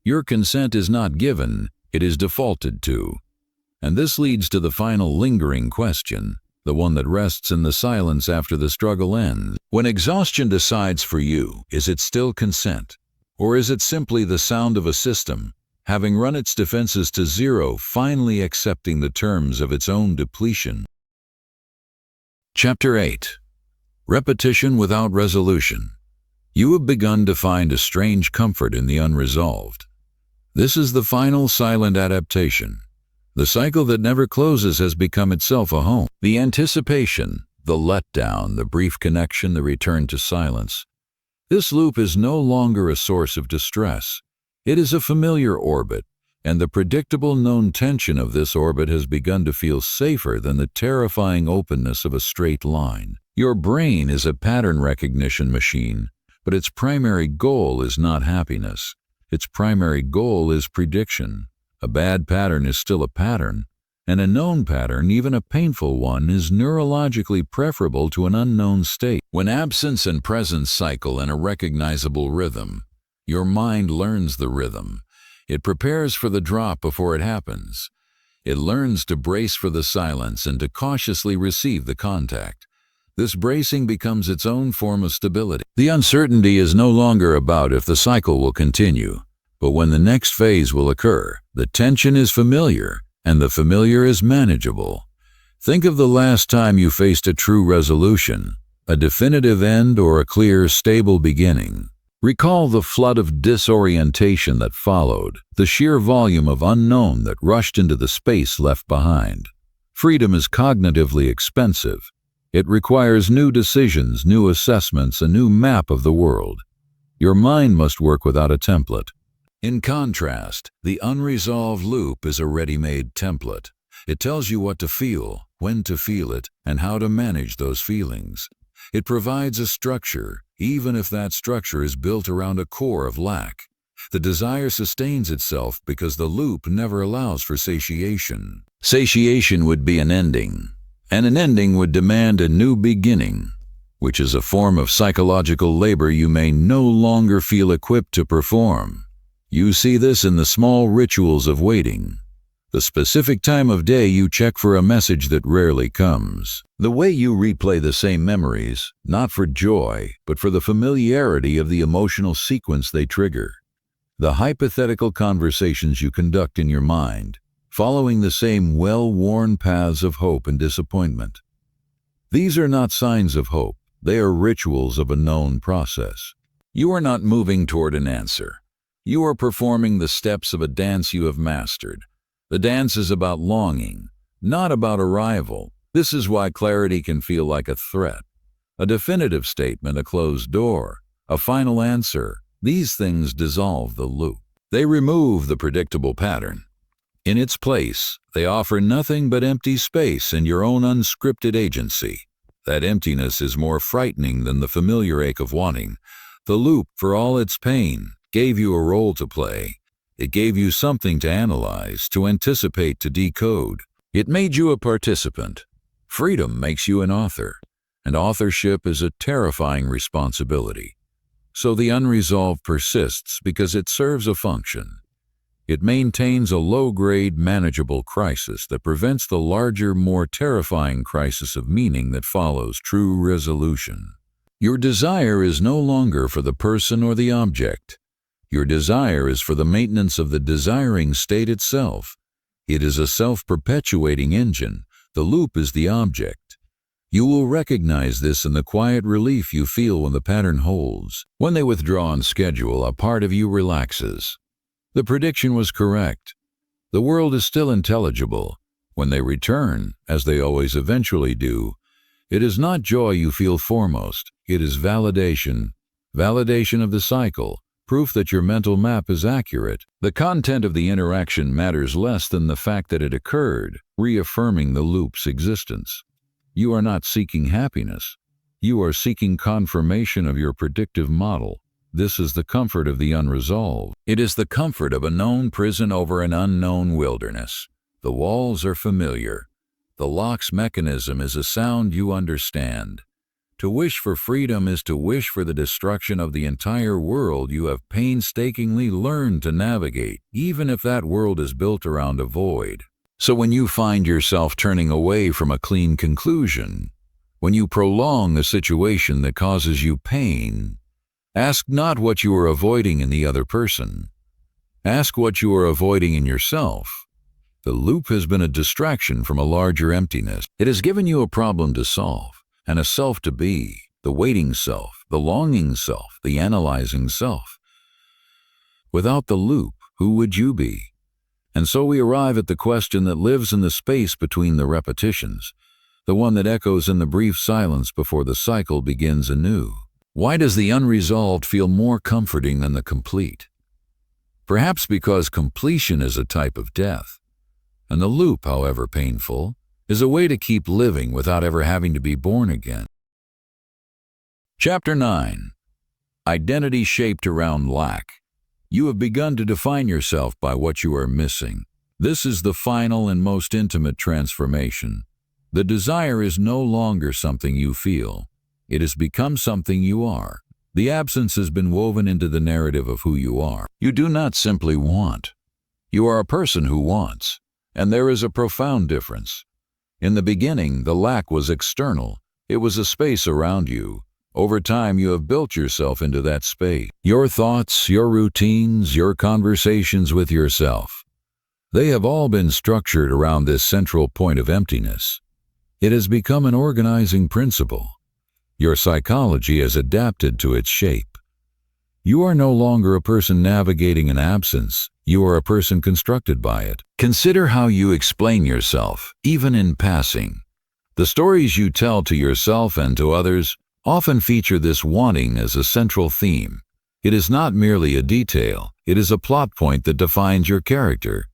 Your consent is not given, it is defaulted to. And this leads to the final lingering question, the one that rests in the silence after the struggle ends. When exhaustion decides for you, is it still consent? Or is it simply the sound of a system, having run its defenses to zero, finally accepting the terms of its own depletion? Chapter 8. Repetition without resolution. You have begun to find a strange comfort in the unresolved. This is the final silent adaptation. The cycle that never closes has become itself a home. The anticipation, the letdown, the brief connection, the return to silence. This loop is no longer a source of distress. It is a familiar orbit, and the predictable known tension of this orbit has begun to feel safer than the terrifying openness of a straight line. Your brain is a pattern recognition machine, but its primary goal is not happiness. Its primary goal is prediction. A bad pattern is still a pattern, and a known pattern, even a painful one, is neurologically preferable to an unknown state. When absence and presence cycle in a recognizable rhythm, your mind learns the rhythm. It prepares for the drop before it happens. It learns to brace for the silence and to cautiously receive the contact. This bracing becomes its own form of stability. The uncertainty is no longer about if the cycle will continue, but when the next phase will occur. The tension is familiar, and the familiar is manageable. Think of the last time you faced a true resolution, a definitive end, or a clear, stable beginning. Recall the flood of disorientation that followed, the sheer volume of unknown that rushed into the space left behind. Freedom is cognitively expensive. It requires new decisions, new assessments, a new map of the world. Your mind must work without a template. In contrast, the unresolved loop is a ready-made template. It tells you what to feel, when to feel it, and how to manage those feelings. It provides a structure, even if that structure is built around a core of lack. The desire sustains itself because the loop never allows for satiation. Satiation would be an ending, and an ending would demand a new beginning, which is a form of psychological labor you may no longer feel equipped to perform. You see this in the small rituals of waiting. The specific time of day you check for a message that rarely comes. The way you replay the same memories, not for joy, but for the familiarity of the emotional sequence they trigger. The hypothetical conversations you conduct in your mind, following the same well-worn paths of hope and disappointment. These are not signs of hope. They are rituals of a known process. You are not moving toward an answer. You are performing the steps of a dance you have mastered. The dance is about longing, not about arrival. This is why clarity can feel like a threat. A definitive statement, a closed door, a final answer. These things dissolve the loop. They remove the predictable pattern. In its place, they offer nothing but empty space and your own unscripted agency. That emptiness is more frightening than the familiar ache of wanting. The loop, for all its pain, gave you a role to play. It gave you something to analyze, to anticipate, to decode. It made you a participant. Freedom makes you an author, and authorship is a terrifying responsibility. So the unresolved persists because it serves a function. It maintains a low-grade, manageable crisis that prevents the larger, more terrifying crisis of meaning that follows true resolution. Your desire is no longer for the person or the object. Your desire is for the maintenance of the desiring state itself. It is a self-perpetuating engine. The loop is the object. You will recognize this in the quiet relief you feel when the pattern holds. When they withdraw on schedule, a part of you relaxes. The prediction was correct. The world is still intelligible. When they return, as they always eventually do, it is not joy you feel foremost. It is validation. Validation of the cycle. Proof that your mental map is accurate. The content of the interaction matters less than the fact that it occurred, reaffirming the loop's existence. You are not seeking happiness. You are seeking confirmation of your predictive model. This is the comfort of the unresolved. It is the comfort of a known prison over an unknown wilderness. The walls are familiar. The lock's mechanism is a sound you understand. To wish for freedom is to wish for the destruction of the entire world you have painstakingly learned to navigate, even if that world is built around a void. So when you find yourself turning away from a clean conclusion, when you prolong a situation that causes you pain, ask not what you are avoiding in the other person. Ask what you are avoiding in yourself. The loop has been a distraction from a larger emptiness. It has given you a problem to solve. and a self to be, the waiting self, the longing self, the analyzing self. Without the loop, who would you be? And so we arrive at the question that lives in the space between the repetitions, the one that echoes in the brief silence before the cycle begins anew. Why does the unresolved feel more comforting than the complete? Perhaps because completion is a type of death, and the loop, however painful, is a way to keep living without ever having to be born again. Chapter 9. Identity shaped around lack. You have begun to define yourself by what you are missing. This is the final and most intimate transformation. The desire is no longer something you feel. It has become something you are. The absence has been woven into the narrative of who you are. You do not simply want. You are a person who wants. And there is a profound difference. In the beginning, the lack was external. It was a space around you. Over time, you have built yourself into that space. Your thoughts, your routines, your conversations with yourself. They have all been structured around this central point of emptiness. It has become an organizing principle. Your psychology has adapted to its shape. You are no longer a person navigating an absence. You are a person constructed by it. Consider how you explain yourself, even in passing. The stories you tell to yourself and to others often feature this wanting as a central theme. It is not merely a detail, it is a plot point that defines your character.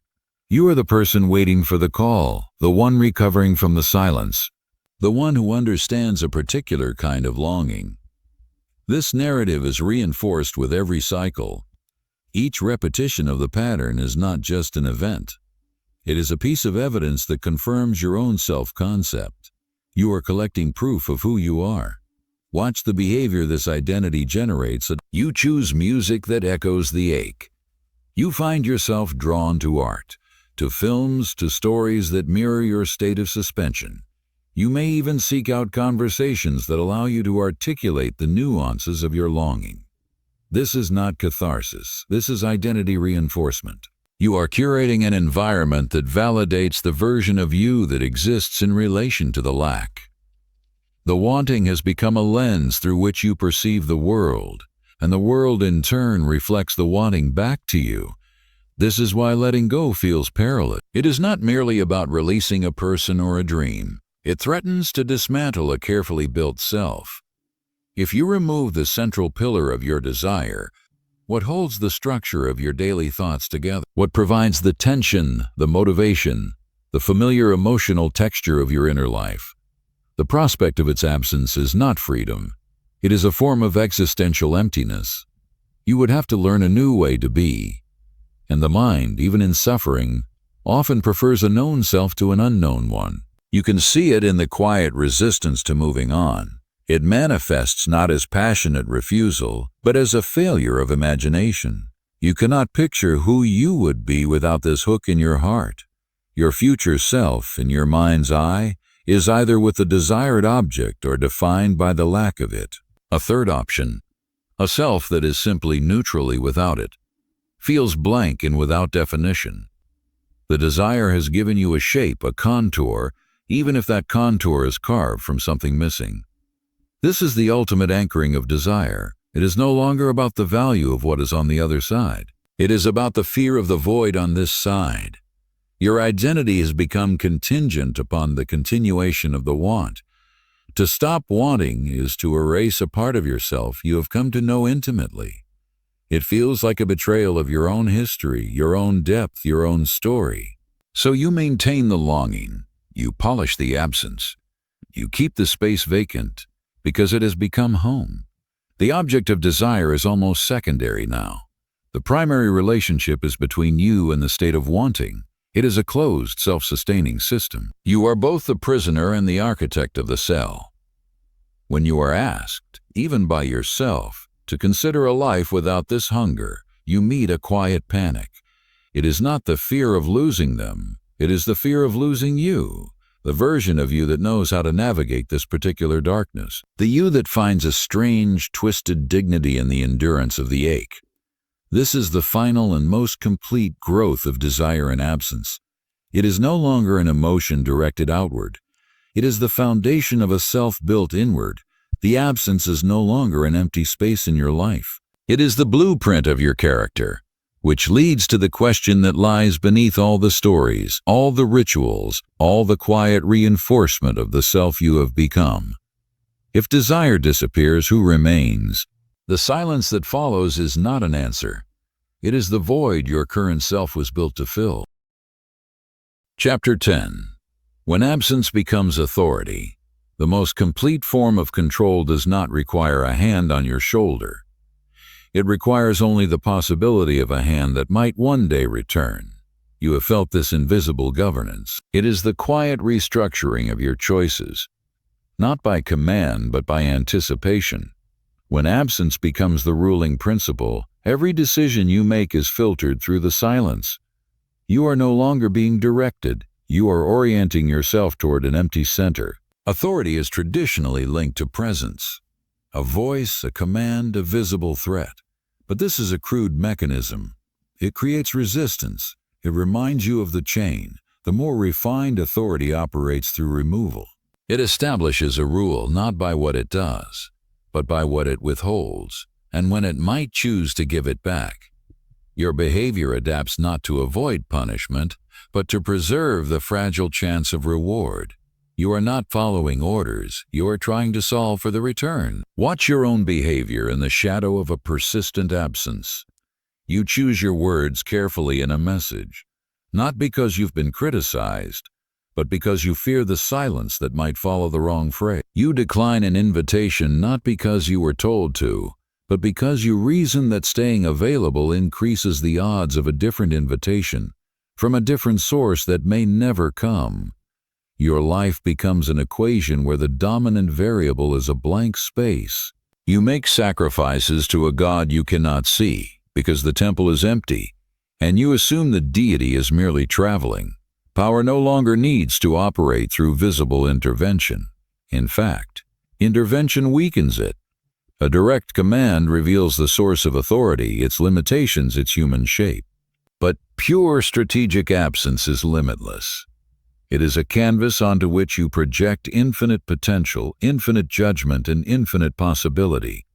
You are the person waiting for the call, the one recovering from the silence, the one who understands a particular kind of longing. This narrative is reinforced with every cycle. Each repetition of the pattern is not just an event. It is a piece of evidence that confirms your own self-concept. You are collecting proof of who you are. Watch the behavior this identity generates. You choose music that echoes the ache. You find yourself drawn to art, to films, to stories that mirror your state of suspension. You may even seek out conversations that allow you to articulate the nuances of your longing. This is not catharsis. This is identity reinforcement. You are curating an environment that validates the version of you that exists in relation to the lack. The wanting has become a lens through which you perceive the world, and the world in turn reflects the wanting back to you. This is why letting go feels perilous. It is not merely about releasing a person or a dream. It threatens to dismantle a carefully built self. If you remove the central pillar of your desire, what holds the structure of your daily thoughts together, what provides the tension, the motivation, the familiar emotional texture of your inner life, the prospect of its absence is not freedom. It is a form of existential emptiness. You would have to learn a new way to be. And the mind, even in suffering, often prefers a known self to an unknown one. You can see it in the quiet resistance to moving on. It manifests not as passionate refusal, but as a failure of imagination. You cannot picture who you would be without this hook in your heart. Your future self, in your mind's eye, is either with the desired object or defined by the lack of it. A third option, a self that is simply neutrally without it, feels blank and without definition. The desire has given you a shape, a contour, even if that contour is carved from something missing. This is the ultimate anchoring of desire. It is no longer about the value of what is on the other side. It is about the fear of the void on this side. Your identity has become contingent upon the continuation of the want. To stop wanting is to erase a part of yourself you have come to know intimately. It feels like a betrayal of your own history, your own depth, your own story. So you maintain the longing, you polish the absence, you keep the space vacant because it has become home. The object of desire is almost secondary now. The primary relationship is between you and the state of wanting. It is a closed, self-sustaining system. You are both the prisoner and the architect of the cell. When you are asked, even by yourself, to consider a life without this hunger, you meet a quiet panic. It is not the fear of losing them, it is the fear of losing you, the version of you that knows how to navigate this particular darkness, the you that finds a strange, twisted dignity in the endurance of the ache. This is the final and most complete growth of desire and absence. It is no longer an emotion directed outward. It is the foundation of a self built inward. The absence is no longer an empty space in your life. It is the blueprint of your character, which leads to the question that lies beneath all the stories, all the rituals, all the quiet reinforcement of the self you have become. If desire disappears, who remains? The silence that follows is not an answer. It is the void your current self was built to fill. Chapter 10. When absence becomes authority, the most complete form of control does not require a hand on your shoulder. It requires only the possibility of a hand that might one day return. You have felt this invisible governance. It is the quiet restructuring of your choices, not by command but by anticipation. When absence becomes the ruling principle, every decision you make is filtered through the silence. You are no longer being directed. You are orienting yourself toward an empty center. Authority is traditionally linked to presence, a voice, a command, a visible threat. But this is a crude mechanism. It creates resistance. It reminds you of the chain. The more refined authority operates through removal. It establishes a rule not by what it does, but by what it withholds, and when it might choose to give it back. Your behavior adapts not to avoid punishment, but to preserve the fragile chance of reward. You are not following orders, you are trying to solve for the return. Watch your own behavior in the shadow of a persistent absence. You choose your words carefully in a message, not because you've been criticized, but because you fear the silence that might follow the wrong phrase. You decline an invitation not because you were told to, but because you reason that staying available increases the odds of a different invitation from a different source that may never come. Your life becomes an equation where the dominant variable is a blank space. You make sacrifices to a God you cannot see because the temple is empty, and you assume the deity is merely traveling. Power no longer needs to operate through visible intervention. In fact, intervention weakens it. A direct command reveals the source of authority, its limitations, its human shape. But pure strategic absence is limitless. It is a canvas onto which you project infinite potential, infinite judgment, and infinite possibility.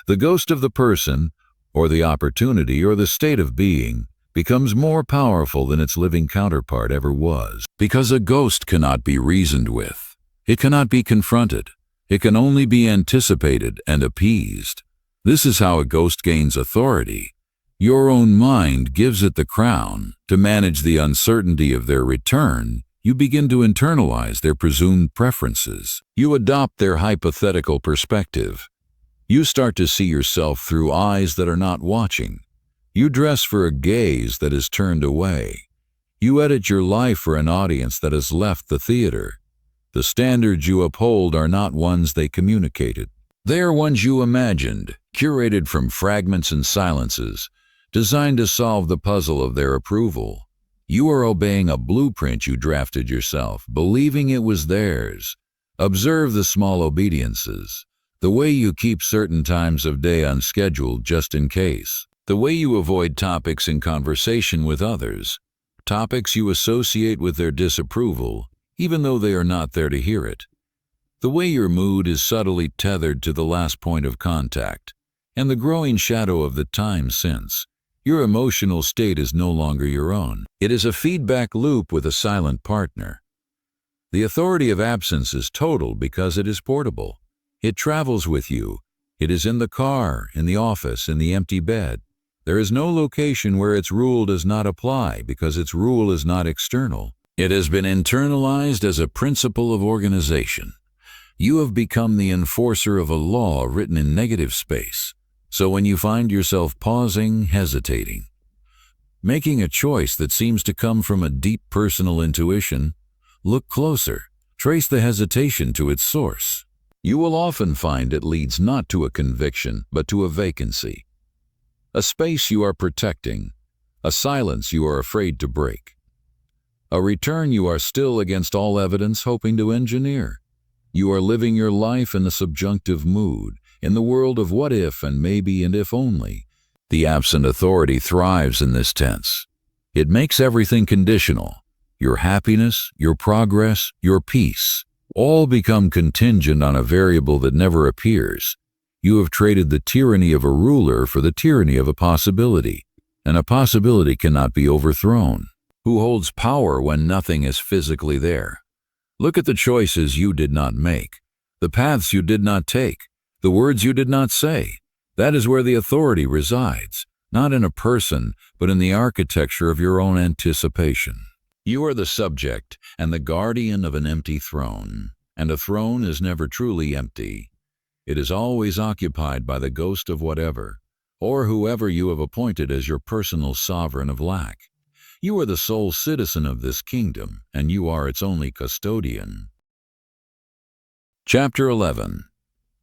The ghost of the person, or the opportunity, or the state of being, becomes more powerful than its living counterpart ever was. Because a ghost cannot be reasoned with. It cannot be confronted. It can only be anticipated and appeased. This is how a ghost gains authority. Your own mind gives it the crown. To manage the uncertainty of their return, you begin to internalize their presumed preferences. You adopt their hypothetical perspective. You start to see yourself through eyes that are not watching. You dress for a gaze that is turned away. You edit your life for an audience that has left the theater. The standards you uphold are not ones they communicated. They are ones you imagined, curated from fragments and silences, designed to solve the puzzle of their approval. You are obeying a blueprint you drafted yourself, believing it was theirs. Observe the small obediences. The way you keep certain times of day unscheduled just in case. The way you avoid topics in conversation with others. Topics you associate with their disapproval, even though they are not there to hear it. The way your mood is subtly tethered to the last point of contact, and the growing shadow of the time since. Your emotional state is no longer your own. It is a feedback loop with a silent partner. The authority of absence is total because it is portable. It travels with you. It is in the car, in the office, in the empty bed. There is no location where its rule does not apply because its rule is not external. It has been internalized as a principle of organization. You have become the enforcer of a law written in negative space. So when you find yourself pausing, hesitating, making a choice that seems to come from a deep personal intuition, look closer. Trace the hesitation to its source. You will often find it leads not to a conviction, but to a vacancy. A space you are protecting, a silence you are afraid to break. A return you are still against all evidence hoping to engineer. You are living your life in a subjunctive mood, in the world of what if and maybe and if only. The absent authority thrives in this tense. It makes everything conditional. Your happiness, your progress, your peace. all become contingent on a variable that never appears. You have traded the tyranny of a ruler for the tyranny of a possibility, and a possibility cannot be overthrown. Who holds power when nothing is physically there? Look at the choices you did not make, the paths you did not take, the words you did not say. That is where the authority resides, not in a person, but in the architecture of your own anticipation. You are the subject and the guardian of an empty throne, and a throne is never truly empty. It is always occupied by the ghost of whatever, or whoever you have appointed as your personal sovereign of lack. You are the sole citizen of this kingdom, and you are its only custodian. Chapter 11.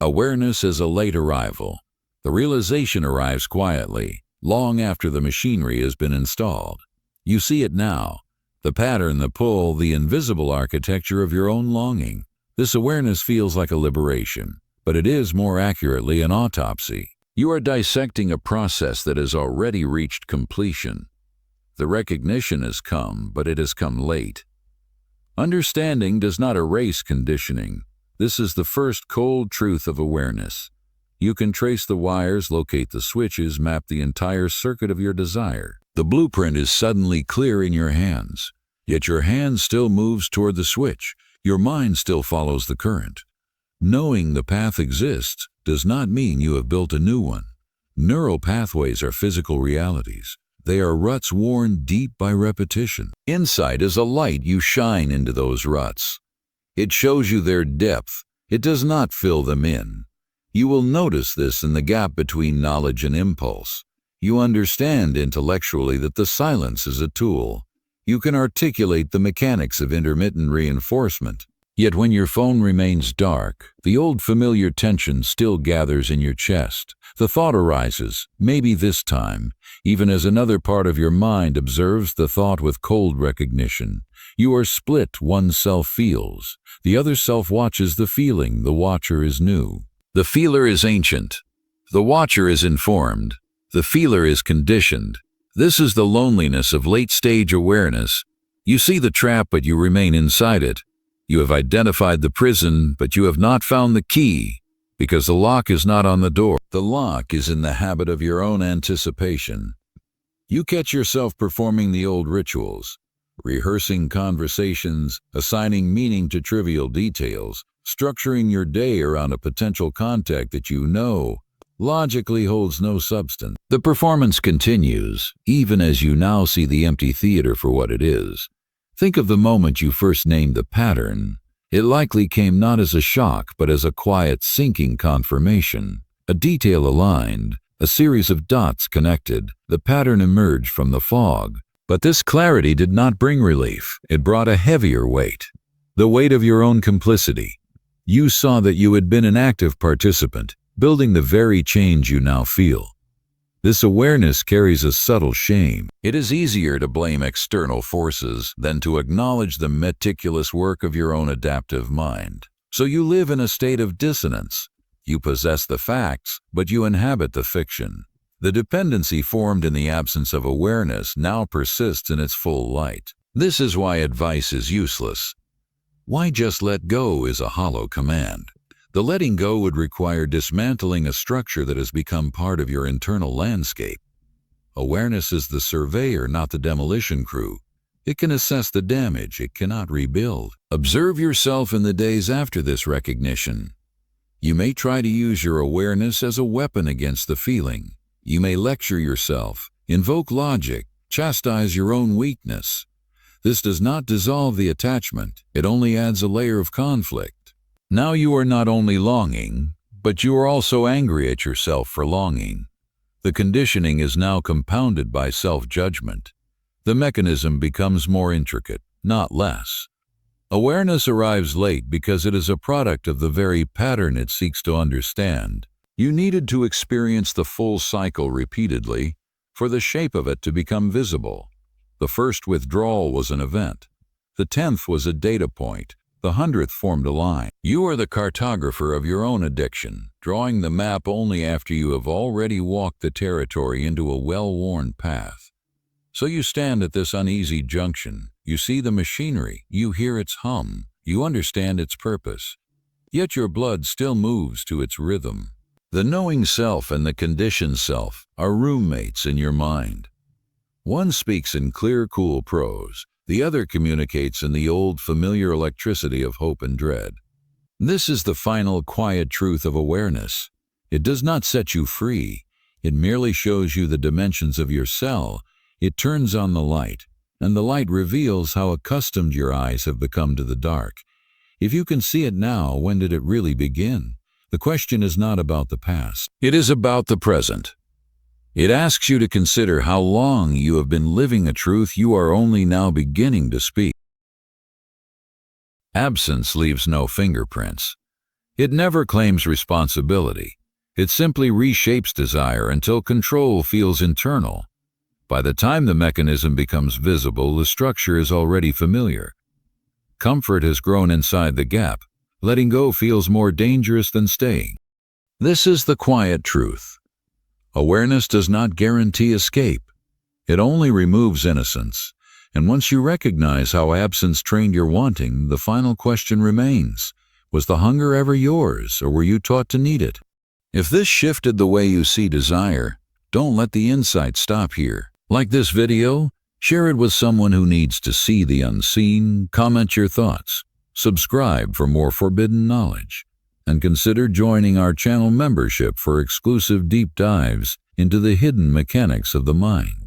Awareness is a late arrival. The realization arrives quietly, long after the machinery has been installed. You see it now, the pattern, the pull, the invisible architecture of your own longing. This awareness feels like a liberation, but it is more accurately an autopsy. You are dissecting a process that has already reached completion. The recognition has come, but it has come late. Understanding does not erase conditioning. This is the first cold truth of awareness. You can trace the wires, locate the switches, map the entire circuit of your desire. The blueprint is suddenly clear in your hands, yet your hand still moves toward the switch. Your mind still follows the current. Knowing the path exists does not mean you have built a new one. Neural pathways are physical realities. They are ruts worn deep by repetition. Insight is a light you shine into those ruts. It shows you their depth. It does not fill them in. You will notice this in the gap between knowledge and impulse. You understand intellectually that the silence is a tool. You can articulate the mechanics of intermittent reinforcement. Yet when your phone remains dark, the old familiar tension still gathers in your chest. The thought arises, maybe this time, even as another part of your mind observes the thought with cold recognition. You are split, one self feels. The other self watches the feeling. The watcher is new. The feeler is ancient. The watcher is informed. The feeler is conditioned. This is the loneliness of late-stage awareness. You see the trap, but you remain inside it. You have identified the prison, but you have not found the key, because the lock is not on the door. The lock is in the habit of your own anticipation. You catch yourself performing the old rituals, rehearsing conversations, assigning meaning to trivial details, structuring your day around a potential contact that you know logically holds no substance. The performance continues, even as you now see the empty theater for what it is. Think of the moment you first named the pattern. It likely came not as a shock, but as a quiet, sinking confirmation. A detail aligned, a series of dots connected. The pattern emerged from the fog. But this clarity did not bring relief. It brought a heavier weight. The weight of your own complicity. You saw that you had been an active participant, building the very change you now feel. This awareness carries a subtle shame. It is easier to blame external forces than to acknowledge the meticulous work of your own adaptive mind. So you live in a state of dissonance. You possess the facts, but you inhabit the fiction. The dependency formed in the absence of awareness now persists in its full light. This is why advice is useless. Why just let go is a hollow command. The letting go would require dismantling a structure that has become part of your internal landscape. Awareness is the surveyor, not the demolition crew. It can assess the damage, it cannot rebuild. Observe yourself in the days after this recognition. You may try to use your awareness as a weapon against the feeling. You may lecture yourself, invoke logic, chastise your own weakness. This does not dissolve the attachment, it only adds a layer of conflict. Now you are not only longing, but you are also angry at yourself for longing. The conditioning is now compounded by self-judgment. The mechanism becomes more intricate, not less. Awareness arrives late because it is a product of the very pattern it seeks to understand. You needed to experience the full cycle repeatedly for the shape of it to become visible. The first withdrawal was an event. The 10th was a data point. The 100th formed a line. You are the cartographer of your own addiction, drawing the map only after you have already walked the territory into a well-worn path. So you stand at this uneasy junction. You see the machinery. You hear its hum. You understand its purpose, yet your blood still moves to its rhythm. The knowing self and the conditioned self are roommates in your mind. One speaks in clear, cool prose. The other communicates in the old, familiar electricity of hope and dread. This is the final, quiet truth of awareness. It does not set you free. It merely shows you the dimensions of your cell. It turns on the light, and the light reveals how accustomed your eyes have become to the dark. If you can see it now, when did it really begin? The question is not about the past. It is about the present. It asks you to consider how long you have been living a truth you are only now beginning to speak. Absence leaves no fingerprints. It never claims responsibility. It simply reshapes desire until control feels internal. By the time the mechanism becomes visible, the structure is already familiar. Comfort has grown inside the gap. Letting go feels more dangerous than staying. This is the quiet truth. Awareness does not guarantee escape. It only removes innocence. And once you recognize how absence trained your wanting, the final question remains: was the hunger ever yours, or were you taught to need it? If this shifted the way you see desire, don't let the insight stop here. Like this video, share it with someone who needs to see the unseen. Comment your thoughts. Subscribe for more forbidden knowledge. And consider joining our channel membership for exclusive deep dives into the hidden mechanics of the mind.